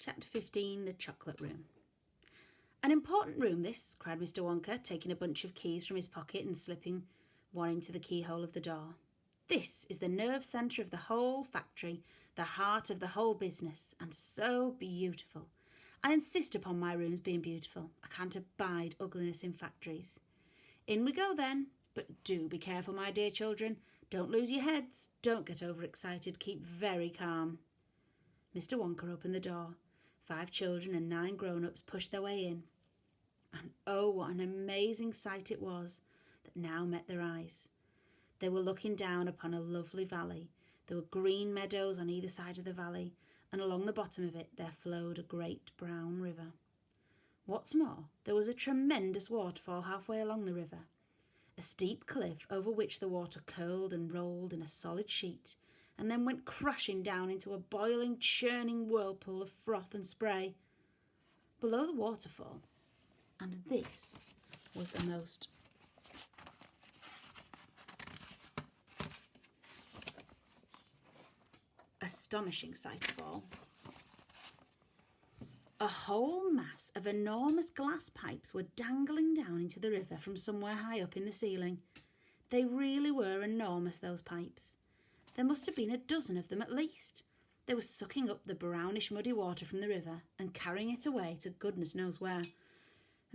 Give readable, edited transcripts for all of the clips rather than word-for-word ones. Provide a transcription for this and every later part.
Chapter 15, The Chocolate Room. An important room this, cried Mr. Wonka, taking a bunch of keys from his pocket and slipping one into the keyhole of the door. This is the nerve centre of the whole factory, the heart of the whole business, and so beautiful. I insist upon my rooms being beautiful. I can't abide ugliness in factories. In we go then, but do be careful, my dear children. Don't lose your heads. Don't get overexcited. Keep very calm. Mr. Wonka opened the door. 5 children and 9 grown-ups pushed their way in. And oh, what an amazing sight it was that now met their eyes. They were looking down upon a lovely valley. There were green meadows on either side of the valley, and along the bottom of it there flowed a great brown river. What's more, there was a tremendous waterfall halfway along the river, a steep cliff over which the water curled and rolled in a solid sheet, and then went crashing down into a boiling, churning whirlpool of froth and spray. Below the waterfall, and this was the most astonishing sight of all, a whole mass of enormous glass pipes were dangling down into the river from somewhere high up in the ceiling. They really were enormous, those pipes. There must have been a dozen of them at least. They were sucking up the brownish muddy water from the river and carrying it away to goodness knows where. And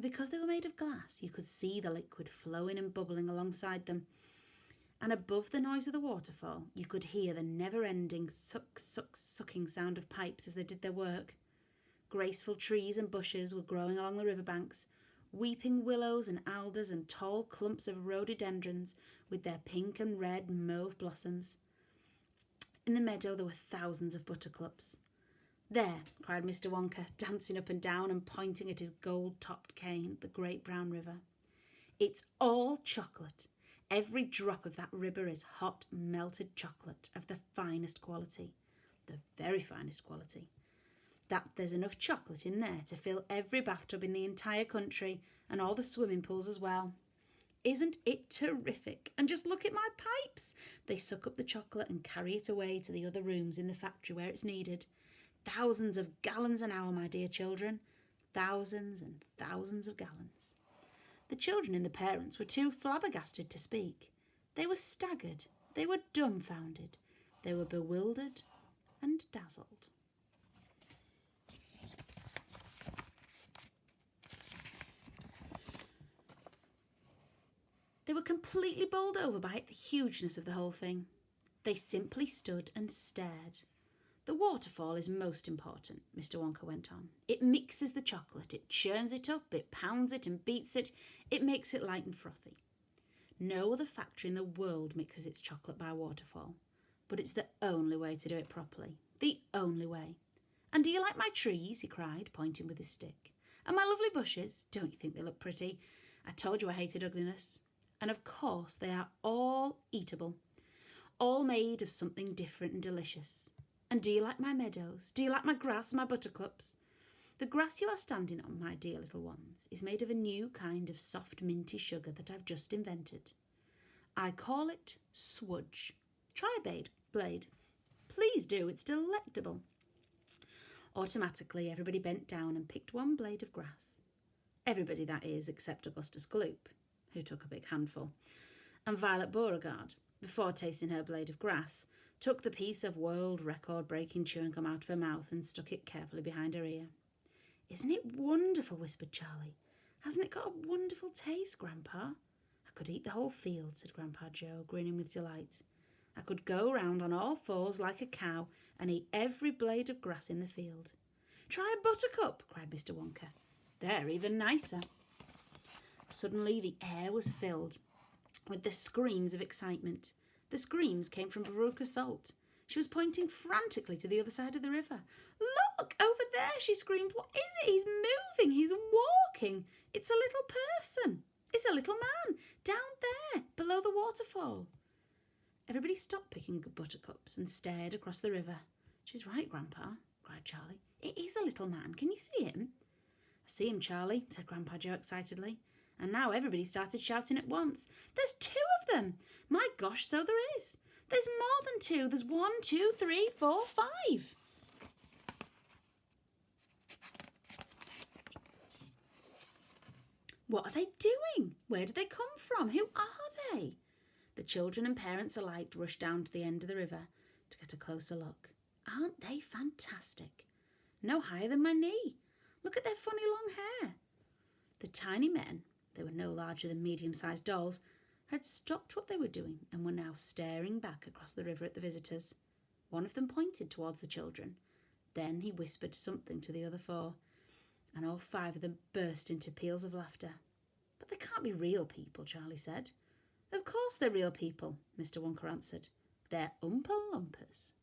because they were made of glass, you could see the liquid flowing and bubbling alongside them. And above the noise of the waterfall, you could hear the never-ending sucking sound of pipes as they did their work. Graceful trees and bushes were growing along the riverbanks, weeping willows and alders and tall clumps of rhododendrons with their pink and red and mauve blossoms. In the meadow there were thousands of buttercups. There, cried Mr. Wonka, dancing up and down and pointing at his gold-topped cane at the great brown river. It's all chocolate. Every drop of that river is hot, melted chocolate of the finest quality, the very finest quality. That there's enough chocolate in there to fill every bathtub in the entire country and all the swimming pools as well. Isn't it terrific? And just look at my pipes. They suck up the chocolate and carry it away to the other rooms in the factory where it's needed. Thousands of gallons an hour, my dear children. Thousands and thousands of gallons. The children and the parents were too flabbergasted to speak. They were staggered. They were dumbfounded. They were bewildered and dazzled. They were completely bowled over by the hugeness of the whole thing. They simply stood and stared. The waterfall is most important, Mr. Wonka went on. It mixes the chocolate, it churns it up, it pounds it and beats it, it makes it light and frothy. No other factory in the world mixes its chocolate by waterfall, but it's the only way to do it properly. The only way. And do you like my trees? He cried, pointing with his stick. And my lovely bushes? Don't you think they look pretty? I told you I hated ugliness. And of course they are all eatable, all made of something different and delicious. And do you like my meadows? Do you like my grass, my buttercups? The grass you are standing on, my dear little ones, is made of a new kind of soft minty sugar that I've just invented. I call it swudge. Try a blade. Please do, it's delectable. Automatically, everybody bent down and picked one blade of grass. Everybody, that is, except Augustus Gloop, who took a big handful, and Violet Beauregard, before tasting her blade of grass, took the piece of world record-breaking chewing gum out of her mouth and stuck it carefully behind her ear. Isn't it wonderful, whispered Charlie. Hasn't it got a wonderful taste, Grandpa? I could eat the whole field, said Grandpa Joe, grinning with delight. I could go round on all fours like a cow and eat every blade of grass in the field. Try a buttercup, cried Mr. Wonka. They're even nicer. Suddenly the air was filled with the screams of excitement. The screams came from Veruca Salt. She was pointing frantically to the other side of the river. Look, over there, she screamed. What is it? He's moving. He's walking. It's a little person. It's a little man down there below the waterfall. Everybody stopped picking buttercups and stared across the river. She's right, Grandpa, cried Charlie. It is a little man. Can you see him? I see him, Charlie, said Grandpa Joe excitedly. And now everybody started shouting at once. There's 2 of them! My gosh, so there is! There's more than 2. There's 1, 2, 3, 4, 5. What are they doing? Where did they come from? Who are they? The children and parents alike rushed down to the end of the river to get a closer look. Aren't they fantastic? No higher than my knee. Look at their funny long hair. The tiny men, they were no larger than medium-sized dolls, had stopped what they were doing and were now staring back across the river at the visitors. One of them pointed towards the children. Then he whispered something to the other four, and all five of them burst into peals of laughter. But they can't be real people, Charlie said. Of course they're real people, Mr. Wonker answered. They're Oompa Loompas.